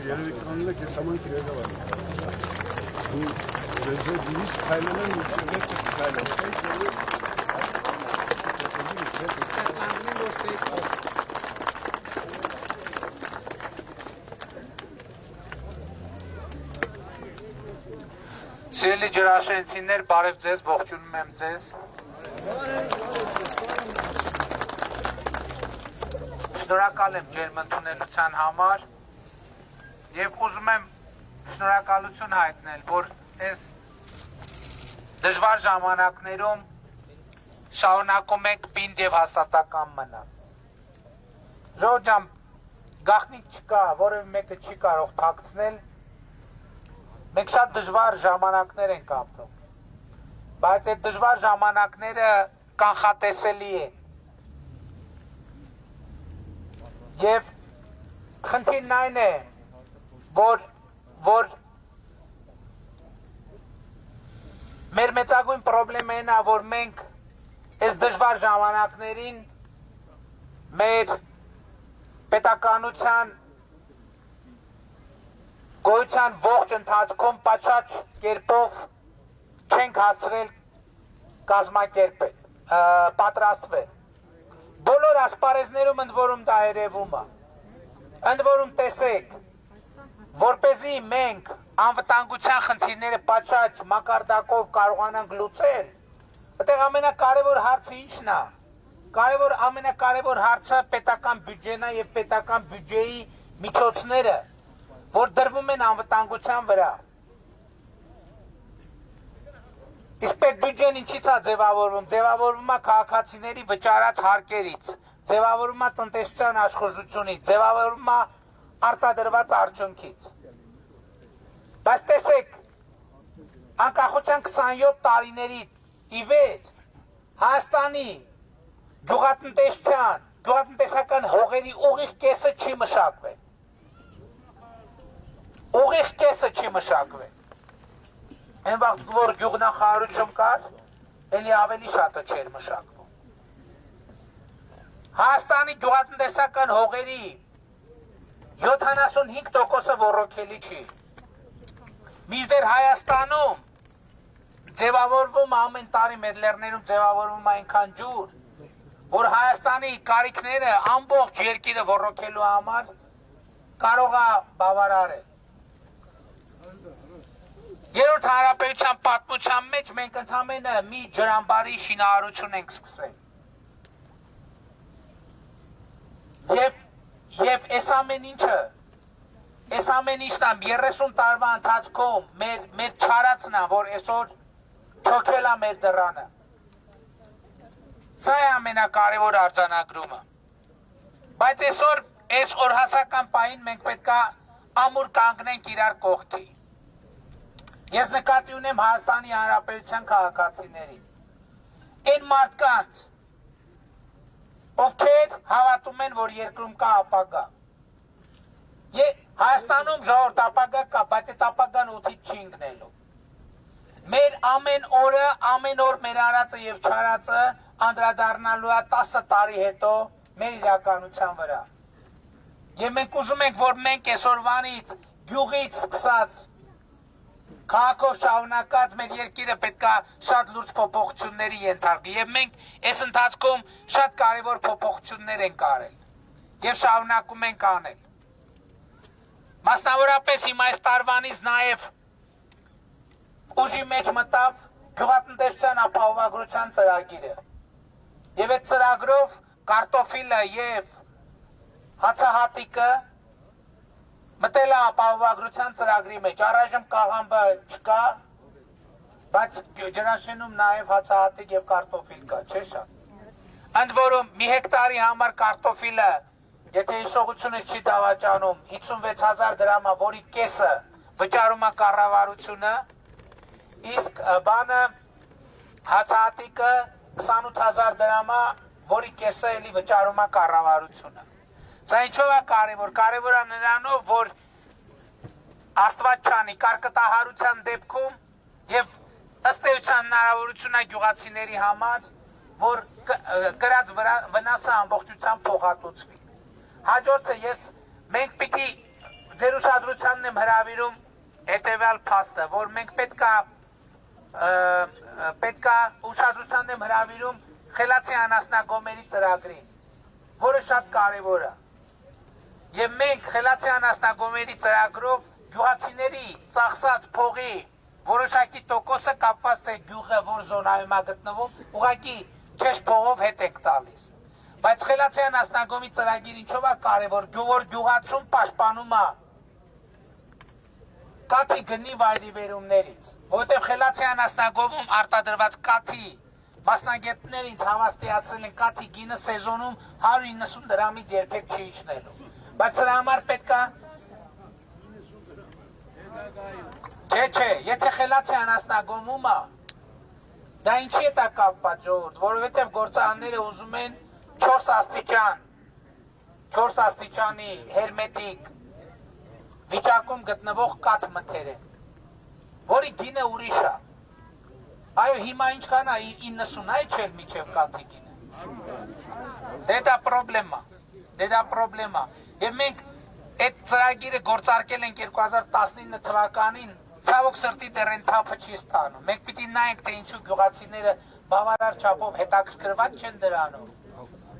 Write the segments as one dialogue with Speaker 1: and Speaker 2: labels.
Speaker 1: Yarı kanlı ki saman kireze var. Bu sebze giriş kaynanan yükselmek kaynanan.
Speaker 2: Սիրելի ջրաշենցիներ, բարև ձեզ, ողջունում եմ ձեզ։ Շնորհակալ եմ ջերմ ընդունելության համար եւ ուզում եմ շնորհակալություն հայտնել, որ այս դժվար ժամանակներում շարունակում եք պինդ եւ հաստատակամ մնալ։ Ժողովուրդ, գաղտնիք չկա, որևէ մեկը չի կարող թաքցնել։ Մենք շատ դժվար ժամանակներ ենք ապրում, բայց այդ դժվար ժամանակները կանխատեսելի են։ Եվ խնդիրն այն է, որ մեր մեծագույն պրոբլեմն է, որ մենք այս դժվար ժամանակներին մեր պետականության գոյության ողջ ընթացքում պատշաճ կերպով չենք հասցրել կազմակերպել, պատրաստվել։ Բոլոր ասպարեզներում ընդ որում դա երևում է։ Ընդ որում տեսեք, որպեսզի մենք անվտանգության խնդիրները պատշաճ մակարդակով կարողանանք լուծել, այդտեղ ամենակարևոր հարցը ի՞նչն է։ Ամենակարևոր հարցը պետական բյուջեն է եւ պետական բյուջեի միջոցները, որ դրվում են անվտանգության վրա։ Իսկ պետբյուջեն ինչից է ձևավորվում։ Ձևավորվում է քաղաքացիների վճարած հարկերից, ձևավորվում է տնտեսության աշխուժությունից, ձևավորվում է արտադրված արդյունքից։ Բայց տեսեք, անկախության 27 տարիների ի վեր Հայաստանի գյուղատնտեսական հողերի ուղիղ կեսը չի մշակվել։ Ուղիղ կեսը չի մշակվել։ Այն վաղ որ գյուղնախարարություն կար, էլի ավելի շատը չէր մշակվում։ Հայաստանի գյուղատնտեսական հողերի 75%-ը ոռոգելի չի։ Մինչդեռ Հայաստանում ձևավորվում ամեն տարի մեր լեռներում ձևավորվում այնքան ջուր, որ Հայաստանի կարիքները ամբողջ երկիրը ոռոգելու համար կարող է բավարարել։ Երրորդ հանրապետության պատմության մեջ մենք ընդամենը մի ջրամբարի շինարարություն ենք սկսել։ Եվ այս ամեն ինչն 30 տարվա ընթացքում մեր չարածն է, որ այսօր չոքել է մեր դռանը։ Սա է ամենակարևոր արձանագրումը։ Բայց այս օրհասական պահին մենք պետք է ամուր կանգնենք իրար կողքի։ Ես նկատի ունեմ Հայաստանի Հանրապետության քաղաքացիներին։ Այն մարդկանց, ովքեր հավատում են, որ երկրում կա ապագա։ Հայաստանում ժողովուրդ ապագա կա, բայց այդ ապագան օդից չի ընկնելու։ Մեր ամեն օր մեր արածը եւ չարածը անդրադառնալու է 10 տարի հետո մեր իրականության վրա։ Եվ մենք ուզում ենք, որ մենք այսօրվանից գյուղից սկսած քաղաքով շարունակած մեր երկիրը պետք է շատ լուրջ փոփոխությունների ենթարկի եւ մենք այս ընթացքում շատ կարեւոր փոփոխություններ ենք արել եւ շարունակում ենք անել։ Մասնավորապես հիմա այս տարվանից նաեւ ուժի մեջ մտավ գյուղատնտեսության ապահովագրության ծրագիրը։ Եվ այդ ծրագրով կարտոֆիլը եւ հացահատիկը մտել է ապահովագրության ծրագրի մեջ, առայժմ կաղամբը չկա, բայց ջրաշենում նաև հացահատիկ և կարտոֆիլ կա, չէ՞ շատ։ Ընդ որում մի հեկտարի համար կարտոֆիլը, եթե հիշողությունս չի դավաճանում, 56,000 դրամ է, որի կեսը վճարում է կառավարությունը, իսկ հացահատիկը 28,000 դրամ է, որի կեսը էլի վճարում է կառավարությունը։ Սա ինչով է կարևոր է նրանով, որ Աստված չանի կարկտահարության դեպքում եւ ըստ էության հնարավորություն է գյուղացիների համար, որ կրած վնասը ամբողջությամբ փոխհատուցվի։ Հաջորդը մենք պիտի ձեր ուշադրությանն եմ հրավիրում հետեւյալ փաստը, որ մենք պետքա ուշադրությանն եմ հրավիրում խելացի անասնագոմերի ծրագրին, որը շատ կարևոր է։ Եվ մենք խելացի անասնագոմերի ծրագրով գյուղացիների ծախսած փողի որոշակի տոկոսը կապված թե գյուղը որ զոնայում է գտնվում, ուղղակի քեշ փողով հետ եք տալիս։ Բայց խելացի անասնագոմի ծրագիր ինչով է կարևոր, որ գյուղացուն պաշտպանում է կաթի գնի վայրիվերումներից, որովհետև խելացի անասնագոմում արտադրված կաթի մասնագետները ինձ հավաստիացրել են կաթի գինը սեզոնում 190 դրամից երբեք չի իջնելու։ Բայց սրա համար պետք է Չէ, եթե խելացի անասնագոմում է, դա ինչի հետ է կապված ժողովուրդ, որովհետև գործարանները ուզում են 4 աստիճանի հերմետիկ վիճակում գտնվող կաթ մթերեն, որի գինը ուրիշ է։ Այո, հիմա ինչքան է 90 է չէր միջև կաթի գինը։ Դե դա պրոբլեմ է։ Եվ մենք այդ ծրագիրը գործարկել ենք 2019 թվականին, ցավոք սրտի դեռ այն թափը չի ստանում։ Մենք պիտի նայենք, թե ինչու գյուղացիները բավարար չափով հետաքրքրված չեն դրանով։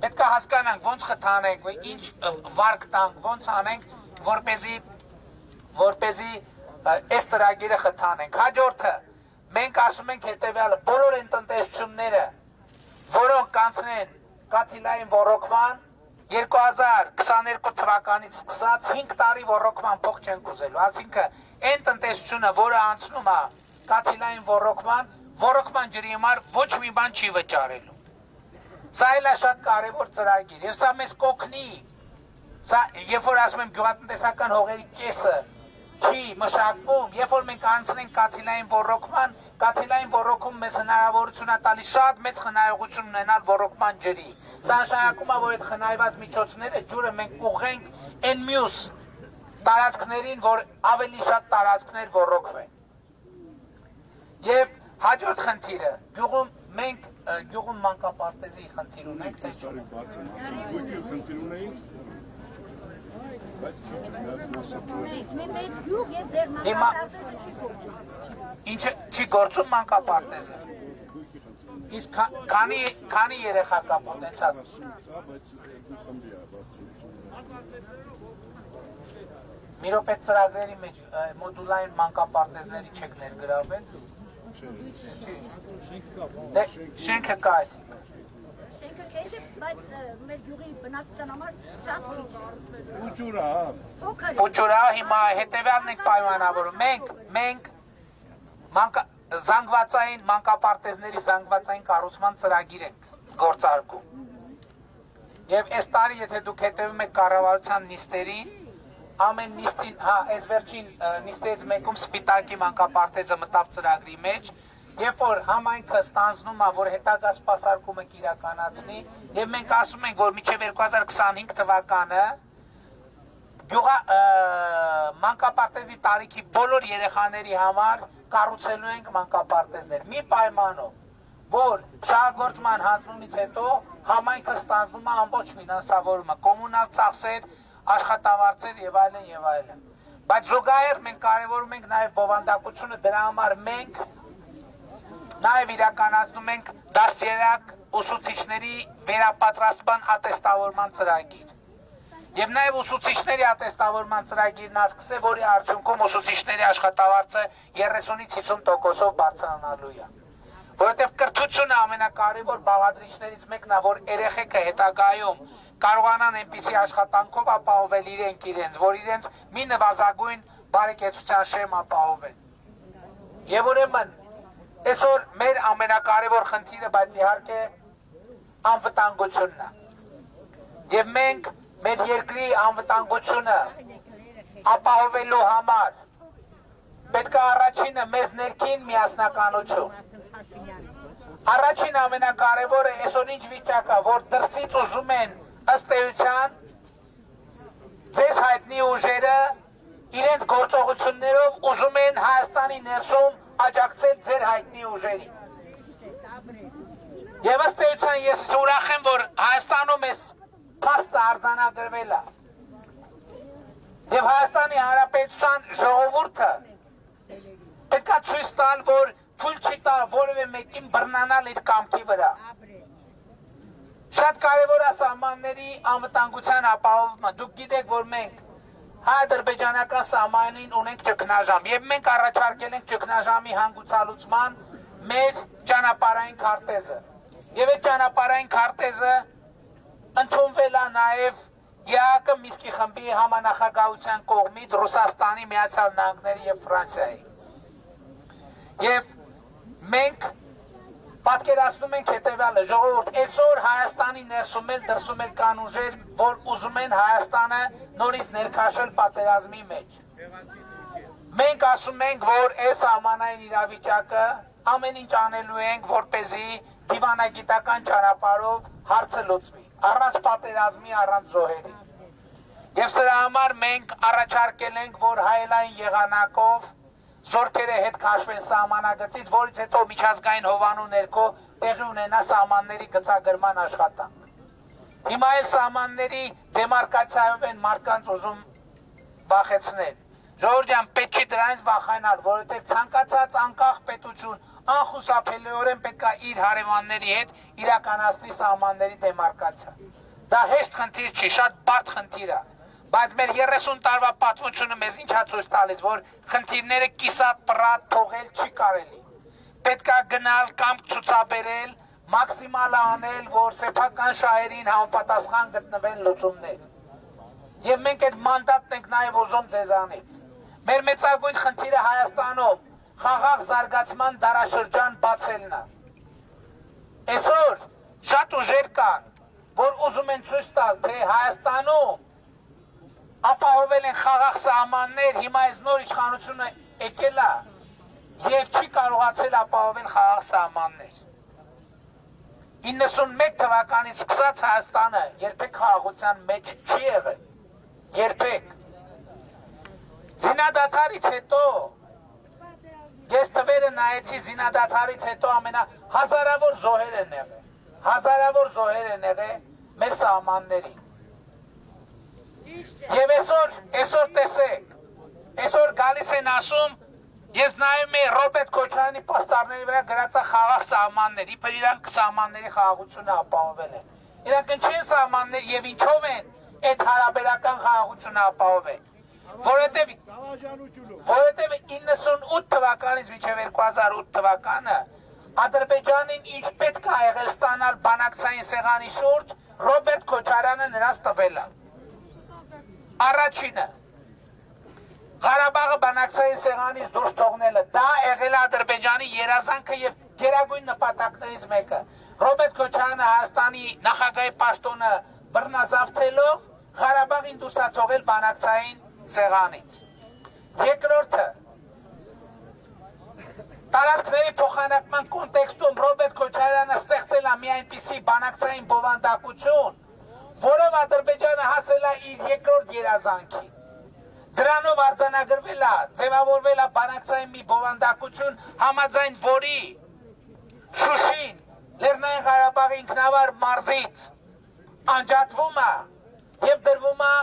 Speaker 2: Պետք է հասկանանք ոնց խթանենք, ինչ վարկ տանք, ոնց անենք, որպեսզի այս ծրագիրը խթանենք։ Հաջորդը մենք ասում ենք հետևյալը, բոլոր այն տնտեսությունները, որոնք կանցնեն կաթիլային ոռոգման 2022 թվականից սկսած 5 տարի ոռոգման փող չեն ուզելու, այսինքն այն տնտեսությունը, որը անցնում է կաթիլային ոռոգման ջրի համար ոչ մի բան չի վճարելու։ Սա էլ է շատ կարևոր ծրագիր եւ սա մեզ կօգնի։ Սա երբ որ ասում եմ գյուղատնտեսական հողերի կեսը չի մշակվում, երբ որ մենք անցնենք կաթիլային ոռոգում մեզ հնարավորություն է տալիս շատ մեծ խնայողություն ունենալ ոռոգման ջրի։ Սա նշանակում է, որ այդ խնայված միջոցները ջուրը մենք կուղենք այն մյուս տարածքներին, որ ավելի շատ տարածքներ ոռոգվեն։ Եվ հաջորդ խնդիրը, գյուղում մանկապարտեզի խնդիր ունենք, թե չէ։
Speaker 1: Գույքի խնդիր ունենք, բայց
Speaker 3: Մենք գյուղ եւ դեր մանկապարտեզը չի գործում։
Speaker 2: Ինչը չի գործում մանկապարտեզը։ Իսկ քանի երեխա կա պոտենցիալ։ Մի րոպե ծրագրերի մեջ մոդուլային մանկապարտեզների չեք ներգրավել։ Դե շենքը կա այսինքն։
Speaker 3: Շենքը քեզ է, բայց մեր գյուղի բնակության համար շատ քիչ է։
Speaker 1: Ուջուրա։
Speaker 2: Ուջուրա հիմա հետևյալն ենք պայմանավորում։ Մենք զանգվածային մանկապարտեզների զանգվածային կառուցման ծրագիր ենք գործարկում։ Եվ այս տարի, եթե դուք հետևում եք կառավարության նիստերին, ամեն նիստին, այս վերջին նիստերից մեկում Սպիտակի մանկապարտեզը մտավ ծրագրի մեջ, երբ որ համայնքը ստանձնում է, որ հետագա սպասարկումը կիրականացնի, եւ մենք ասում ենք, որ մինչեւ 2025 թվականը մանկապարտեզի տարիքի բոլոր երեխաների համար կառուցելու ենք մանկապարտեզներ։ Մի պայմանով, որ շահագործման հանձնումից հետո համայնքը ստանձնում է ամբողջ ֆինանսավորումը, կոմունալ ծախսեր, աշխատավարձեր եւ այլն։ Բայց զուգահեռ մենք կարևորում ենք նաեւ բովանդակությունը, դրա համար մենք նաեւ իրականացնում ենք դաստիարակ ուսուցիչների վերապատրաստման ատեստավորման ծրագիր։ Եվ նաև ուսուցիչների ատեստավորման ծրագիրն ասկսե, որի արդյունքում ուսուցիչների աշխատավարձը 30-ից 50%-ով բարձրանալու է։ Որովհետև կրթությունը ամենակարևոր բաղադրիչներից մեկն է, որ երեխեքը հետագայում կարողանան այնպիսի աշխատանքով ապահովել իրենց, որ իրենց մի նվազագույն բարեկեցության շեմ ապահովեն։ Եվ ուրեմն այսօր մեր ամենակարևոր խնդիրը, բայց իհարկե անվտանգությունն է։ Եվ մենք մեր երկրի անվտանգությունը ապահովելու համար պետք է առաջինը մեզ ներքին միասնականություն։ Առաջին ամենակարևորը այսօր ինչ վիճակ է, որ դրսից ուզում են ըստ էության ձեզ հայտնի ուժերը իրենց գործողություններով ուզում են Հայաստանի ներսում աջակցել ձեր հայտնի ուժերին։ Եվ ըստ էության ես ուրախ եմ, որ Հայաստանում այս փաստը արձանագրվել է։ Եվ Հայաստանի Հանրապետության ժողովուրդը պետք է ցույց տալ, որ թույլ չի տա որևէ մեկին բռնանալ իր կամքի վրա։ Շատ կարևոր է սահմանների անվտանգության ապահովումը։ Դուք գիտեք, որ մենք հայ-ադրբեջանական սահմանին ունենք ճգնաժամ եւ մենք առաջարկել ենք ճգնաժամի հանգուցալուծման մեր ճանապարհային քարտեզը։ Եվ այդ ճանապարհային քարտեզը ընդունվել է նաեւ ԵԱՀԿ Միսկի խմբի համանախագահության կողմից Ռուսաստանի, Միացյալ Նահանգների եւ Ֆրանսիայի։ Եվ մենք պատկերացնում ենք հետևյալը, ժողովուրդ, այսօր Հայաստանի ներսում էլ դրսում էլ կան ուժեր, որ ուզում են Հայաստանը նորից ներքաշել պատերազմի մեջ։ Մենք ասում ենք, որ այս սահմանային իրավիճակը ամեն ինչ անելու ենք, որպեսզի դիվանագիտական ճանապարհով հարցը լուծվի, առանց պատերազմի, առանց զոհերի։ Եվ սրա համար մենք առաջարկել ենք, որ հայելային եղանակով զորքերը հետ քաշվեն սահմանագծից, որից հետո միջազգային հովանու ներքո տեղի ունենա սահմանների գծագրման աշխատանք։ Հիմա էլ սահմանների դեմարկացիայով են մարդկանց ուզում վախեցնել։ Ժողովուրդ ջան, պետք չի դրանից վախենալ, որովհետև ցանկացած անկախ պետություն անխուսափելիորեն պետք է իր հարևանների հետ իրականացնի սահմանների դեմարկացիա։ Դա հեշտ խնդիր չի, շատ բարդ խնդիր է։ Բայց մեր 30 տարվա պատմությունը մեզ ինչ է ցույց տալիս, որ խնդիրները կիսատ պռատ թողել չի կարելի։ Պետք է գնալ կամ ցուցաբերել, մաքսիմալ անել, որ սեփական շահերին համապատասխան գտնվեն լուծումներ։ Եվ մենք այդ մանդատն ենք նաև ուզում ձեզանից։ Մեր մեծագույն խնդիրը Հայաստանում խաղաղ զարգացման դարաշրջան բացելն է։ Այսօր շատ ուժեր կան, որ ուզում են ցույց տալ, թե Հայաստանում ապահովել են խաղաղ սահմաններ, հիմա այս նոր իշխանությունը եկել է եւ չի կարողացել ապահովել խաղաղ սահմաններ։ 91 թվականից սկսած Հայաստանը երբեք խաղաղության մեջ չի եղել։ Երբեք։ Զինադադարից հետո ես թվերը նայեցի, զինադադարից հետո հազարավոր զոհեր են եղել։ Հազարավոր զոհեր են եղել մեր սահմաններին։ Եվ այսօր տեսեք, այսօր գալիս են ասում, ես նայում եմ Ռոբերտ Քոչարյանի պաստառների վրա գրած խաղաղ սահմաններ, իբր իրանք սահմանների խաղաղությունը ապահովել են։ Իրանք ինչ են սահմաններ եւ ինչով են այդ հարաբերական խաղաղությունը ապահովել։ Որովհետև 98 թվականից մինչև 2008 թվականը Ադրբեջանին ինչ պետք է եղել ստանալ բանակցային սեղանի շուրջ, Ռոբերտ Քոչարյանը նրանց տվել է։ Առաջինը Ղարաբաղը բանակցային սեղանից դուրս թողնելը, դա եղել է Ադրբեջանի երազանքը եւ գերագույն նպատակներից մեկը։ Ռոբերտ Քոչարյանը Հայաստանի նախագահի պաշտոնը բռնազավթելով Ղարաբաղին դուրս է թողել բանակցային սեղանից։ Երկրորդը տարածքների փոխանակման կոնտեքստում Ռոբերտ Քոչարյանը ստեղծել է մի այնպիսի բանակցային բովանդակություն, որով Ադրբեջանը հասել է իր երկրորդ երազանքին։ Դրանով արձանագրվել է, ձևավորվել է բանակցային մի բովանդակություն, համաձայն որի Շուշին, Լեռնային Ղարաբաղի ինքնավար մարզից անջատվում է եւ դրվում է,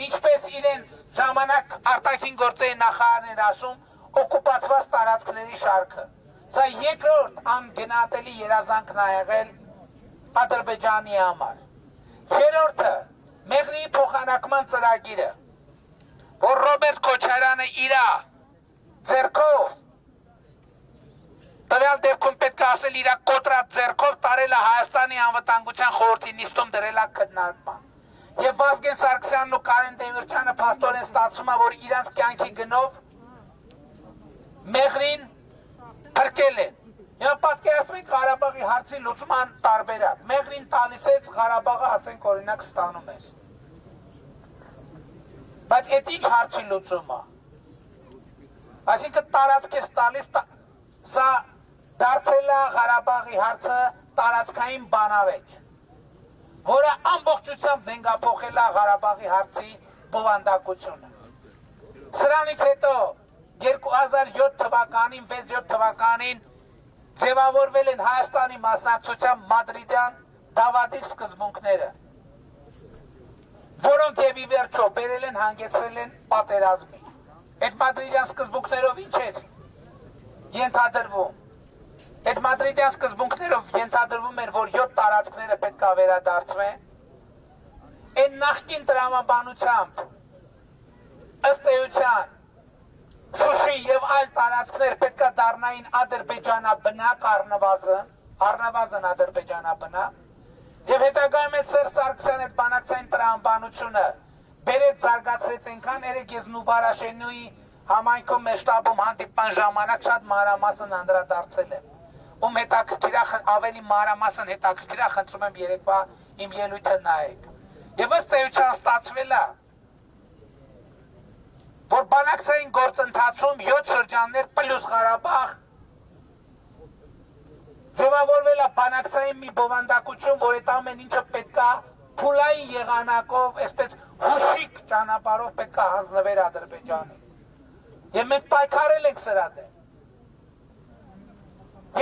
Speaker 2: ինչպես իրենց ժամանակ արտաքին գործերի նախարարներ ասում, օկուպացված տարածքների շարքը։ Սա երկրորդ անգնահատելի երազանքն է եղել Ադրբեջանի համար։ Երրորդը մեղրի փոխանակման ծրագիրը, որ Ռոբերտ Քոչարյանը իր ձեռքով, տվյալ դեպքում պետք է ասել իր կոտրած ձեռքով տարել է Հայաստանի անվտանգության խորհրդի նիստում դրել է քննարկման։ Եվ Վազգեն Սարգսյանն ու Կարեն Տեր-Պետրոսյանը փաստորեն ստացվում է, որ իրանց կյանքի գնով մեղրին փրկել են։ Եվ պատկերացնում եք Ղարաբաղի հարցի լուծման տարբերակ։ Մեղրին տալիս է, Ղարաբաղը ասենք օրինակ ստանում է։ Բայց այդ ինչ հարցի լուծում է։ Այսինքն տարածք է տալիս, սա դարձել է Ղարաբաղի հարցը տարածքային բանավեճ, որը ամբողջությամբ նենգափոխել է Ղարաբաղի հարցի բովանդակությունը։ Սրանից հետո 2007 թվականին, 6-7 թվականին ձևավորվել են Հայաստանի մասնակցությամբ մադրիդյան դավադի սկզբունքները, որոնք եւ ի վերջո բերել են հանգեցրել են պատերազմի։ Այդ մադրիդյան սկզբունքներով ինչ էր ենթադրվում։ Այդ մադրիդյան սկզբունքներով ենթադրվում էր, որ 7 տարածքները պետք է վերադարձվեն։ Այն նախկին տրամաբանությամբ ըստ էության Շուշի եւ այլ տարածքներ պետք է դառնային ադրբեջանաբնակ առնվազն ադրբեջանաբնակ, եւ հետագայում այդ Սերժ Սարգսյանը այդ բանակցային տրամաբանությունը բերեց զարգացրեց այնքան, երեք ես Նուբարաշենուի համայնքում մեր շտաբում հանդիպման ժամանակ շատ մանրամասն անդրադարձել եմ, ում հետաքրքիր ավելի մանրամասն հետաքրքիր խնդրում եմ երեկվա իմ ելույթը նայեք։ Եվ ըստ էության ստացվել է, որ բանակցային գործընթացում 7 շրջաններ պլյուս Ղարաբաղ ձևավորվել է բանակցային մի բովանդակություն, որ այդ ամեն ինչը պետք է փուլային եղանակով, այսպես հուշիկ ճանապարհով պետք է հանձնվեր Ադրբեջանին։ Եվ մենք պայքարել ենք սրա դեմ։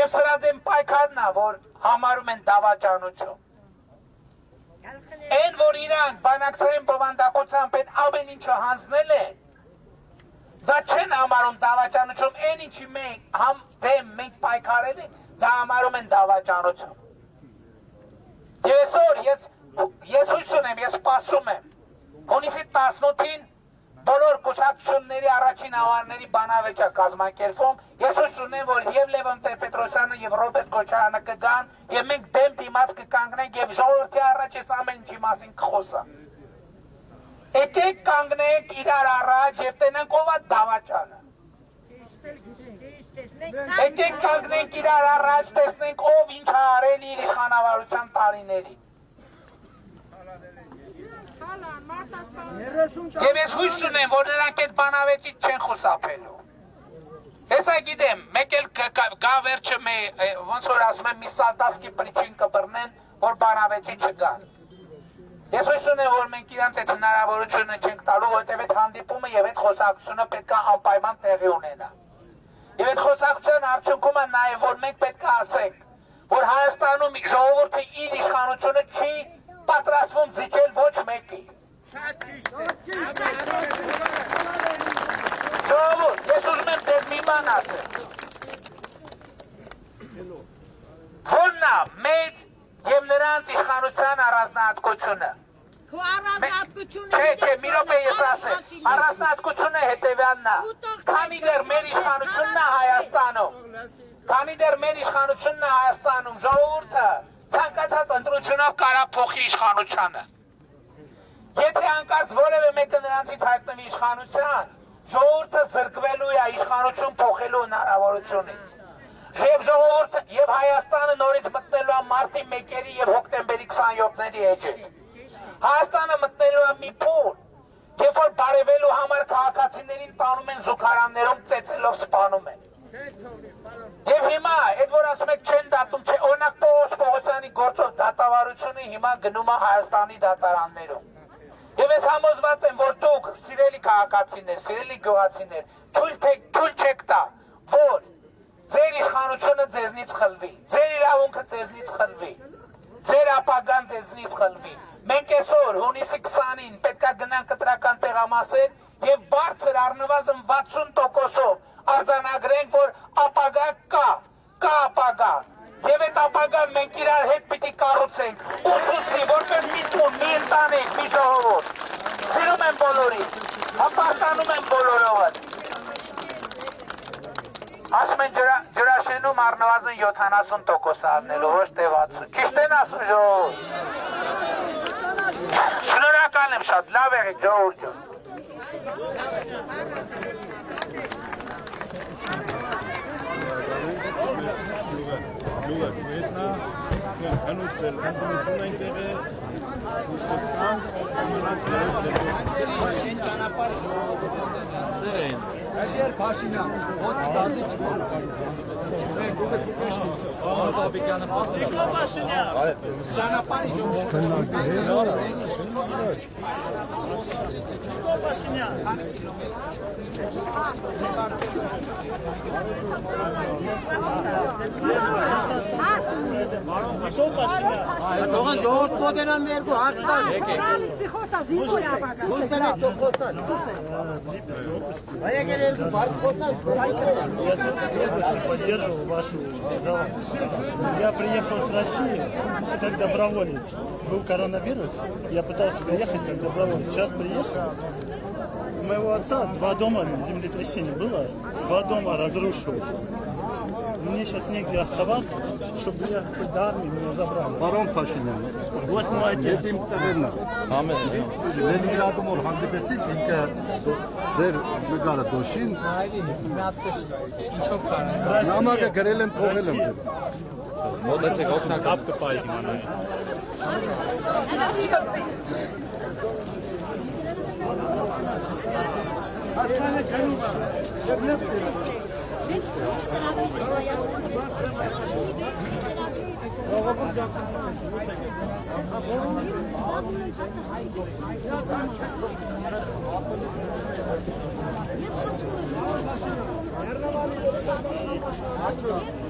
Speaker 2: Եվ սրա դեմ պայքարն է, որ համարում են դավաճանություն։ Այն, որ իրանք բանակցային բովանդակությամբ են ամեն ինչը հանձնել են, դա չեն համարում դավաճանություն, այն ինչի մենք պայքարել ենք, դա համարում են դավաճանություն։ Եվ այսօր ես հույս ունեմ, ես սպասում եմ, հունիսի 18-ին բոլոր կուսակցությունների առաջին ավարների բանավեճը կազմակերպվում, ես հույս ունեմ, որ եւ Լևոն Տեր-Պետրոսյանը եւ Ռոբերտ Քոչարյանը կգան եւ մենք դեմ դիմաց կկանգնենք եւ ժողովրդի առաջ այս ամեն ինչի մասին կխոսա։ Եկեք կանգնենք իրար առաջ եւ տենանք ով է դավաճանը։ Եկեք կանգնենք իրար առաջ, տեսնենք ով ինչ է արել իր իշխանավարության տարիներին։ Եվ ես հույս ունեմ, որ նրանք այդ բանավեճից չեն խուսափելու։ Հեսա գիտեմ, մեկ էլ գա վերջը ոնց որ ասում եմ, մի սալդավսկի պրիչին կբռնեն, որ բանավեճի չգան։ Ես հույս ունեմ, որ մենք իրանց այդ հնարավորությունը չենք տալու, որովհետև այդ հանդիպումը եւ այդ խոսակցությունը պետք է անպայման տեղի ունենա։ Եվ այդ խոսակցության արդյունքում է նաեւ, որ մենք պետք է ասենք, որ Հայաստանում ժողովուրդը իր իշխանությունը չի պատրաստվում զիջել ոչ մեկի։ Ժողովուրդ, ես ուզում եմ դες մի բան ասել։ Որն է մեր եւ նրանց իշխանության առանձնահատկությունը։ Չէ, մի րոպե ես ասեմ, առանձնահատկությունը հետևյալն է, քանի դեռ մեր իշխանությունն է Հայաստանում, ժողովուրդը ցանկացած ընտրությունով կարա փոխի իշխանությանը։ Եթե հանկարծ որևէ մեկը նրանցից հայտնվի իշխանության, ժողովուրդը զրկվելու է իշխանություն փոխելու հնարավորությունից։ Եվ ժողովուրդը եւ Հայաստանը նորից մտնելու է մարտի 1-երի եւ հոկտեմբերի 27-ների էջեր։ Հայաստանը մտնելու է մի փուլ, երբ որ բարևելու համար քաղաքացիներին տանում են զուգարաններում ծեծելով սպանում են։ Եվ հիմա, այդ որ ասում եք չեն դատում, չէ, օրինակ Պողոս Պողոսյանի գործով դատավարությունը հիմա գնում է Հայաստանի դատարաններում։ Եվ ես համոզված եմ, որ դուք, սիրելի քաղաքացիներ, սիրելի գյուղացիներ, թույլ չեք տա, որ ձեր իշխանությունը ձեզնից խլվի, ձեր իրավունքը ձեզնից խլվի, ձեր ապագան ձեզնից խլվի։ Մենք այսօր հունիսի 20-ին պետք է գնանք կտրական տեղամասեր եւ բարձր առնվազն 60%-ով արձանագրենք, որ ապագա կա ապագա։ Եվ այդ ապագան մենք իրար հետ պիտի կառուցենք, ուսուցի, որպես մի տուն, մի ընտանիք, մի ժողովուրդ։ Սիրում եմ բոլորից, հպարտանում եմ բոլորովը։ Ասում են ջրաշենում առնվազն 70% առնելու, ոչ թե 60%։ Ճիշտ են ասում ժողովուրդ։ Շնորհակալ եմ շատ, լավ եղեք ժողովուրդ ջան։
Speaker 1: Գյուղետնա, հնուցել, հնտունություն այնտեղ է, ուստեկանք, մնացել,
Speaker 2: Շեն ճանապարհ ժողովուրդ։
Speaker 4: Eğer Paşinyan, o bazı çıkıyor. Ve burada Kupeşti. Onu da bir yanı
Speaker 5: Soğan yoğurt kodenan ver bu hakta. Aya gelir bu var kodenan.
Speaker 6: Я поддерживал вашу галактику. Я приехал с России как доброволец. Был коронавирус, я пытался приехать как доброволец. Сейчас приехал. У моего отца 2 дома землетрясения было, 2 дома разрушилось. Мне сейчас негде оставаться, чтобы я хоть до армии меня забрали.
Speaker 7: Baron Paşinyan.
Speaker 6: Вот мой отец.
Speaker 7: Yedim taverna. Ahmet. Leningradım or hangi beti çünkü zer mügara doşin. Nama da garelen togelem.
Speaker 3: Thank you.